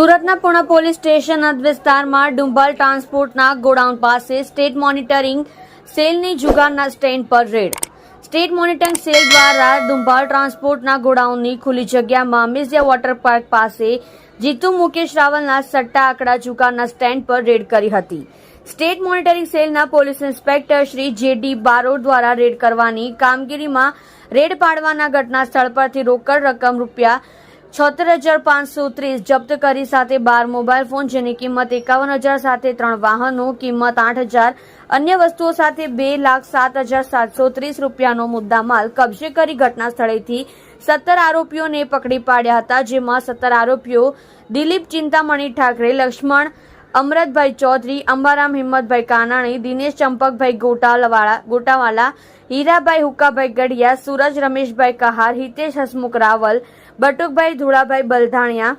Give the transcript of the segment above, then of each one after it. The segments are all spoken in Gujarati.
સુરતના પૂર્ણ પોલીસ સ્ટેશન હદ વિસ્તારમાં ડુંબલ ટ્રાન્સપોર્ટના ગોડાઉન પાસે સ્ટેટ મોનિટરિંગ સેલની જુગારના સ્ટેન્ડ પર રેડ. સ્ટેટ મોનિટરિંગ સેલ દ્વારા ડુંબલ ટ્રાન્સપોર્ટના ગોડાઉનની ખુલ્લી જગ્યામાં મિઝિયા વોટર પાર્ક પાસે જીતુ મુકેશ રાવલના સટ્ટા આંકડા જુગારના સ્ટેન્ડ પર રેડ કરી હતી. સ્ટેટ મોનિટરિંગ સેલના પોલીસ ઇન્સ્પેક્ટર શ્રી જે.ડી. બારોટ દ્વારા રેડ કરવાની કામગીરીમાં રેડ પાડવાના ઘટના સ્થળ પરથી રોકડ રકમ રૂપિયા 76,530 જપ્ત કરી સાથે 12 મોબાઈલ ફોન જેની કિંમત 51,000 સાથે 3 વાહનો કિંમત 8,000 અન્ય વસ્તુઓ સાથે 2,07,730 રૂપિયાનો મુદ્દામાલ કબજે કરી ઘટના સ્થળેથી 17 આરોપીઓને પકડી પાડ્યા હતા, જેમાં 17 આરોપીઓ દિલીપ ચિંતામણી ઠાકરે, લક્ષ્મણ અમરતભાઈ ચૌધરી, અંબારામ હિંમતભાઈ કાનાણી, દિનેશ ચંપકભાઈ ગોટાવાલા, હીરાભાઈ હુકાભાઈ ગઢિયા, સૂરજ રમેશભાઈ કહાર, હિતેશ હસમુખ રાવલ, બટુકભાઈ ધુળાભાઈ બલધાણિયા,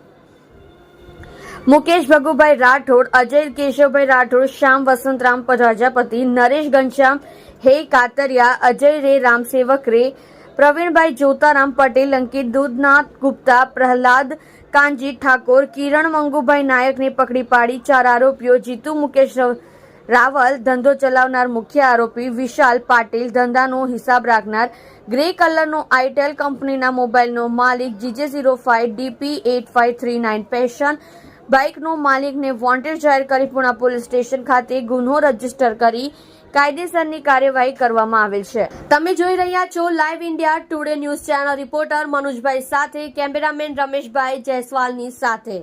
મુકેશ ભગુભાઈ રાઠોડ, અજય કેશવભાઈ રાઠોડ, શ્યામ વસંતરામ પ્રજાપતિ, નરેશ ઘનશ્યામ હે કાતરિયા, અજય રે રામસેવક રે, પ્રવીણભાઈ જોતારામ પટેલ, અંકિત દૂધનાથ ગુપ્તા, પ્રહલાદ કાનજી ઠાકોર, કિરણ મંગુભાઈ નાયકને પકડી પાડી 4 આરોપીઓ જીતુ મુકેશ રાવલ ધંધો ચલાવનાર, મુખ્ય આરોપી વિશાલ પાટીલ ધંધાનો હિસાબ રાખનાર, ગ્રે કલરનો આઈટેલ કંપનીના મોબાઈલનો માલિક GJ05 DP8539 પેશન બાઇકનો માલિકને વોન્ટેડ જાહેર કરી પૂર્ણ પોલીસ સ્ટેશન ખાતે ગુનો રજીસ્ટર કરી કાયદેસરની કાર્યવાહી કરવામાં આવેલ છે. તમે જોઈ રહ્યા છો live India today news channel. Reporter મનોજભાઈ સાથે કેમેરામેન રમેશભાઈ જયસ્વાલની સાથે.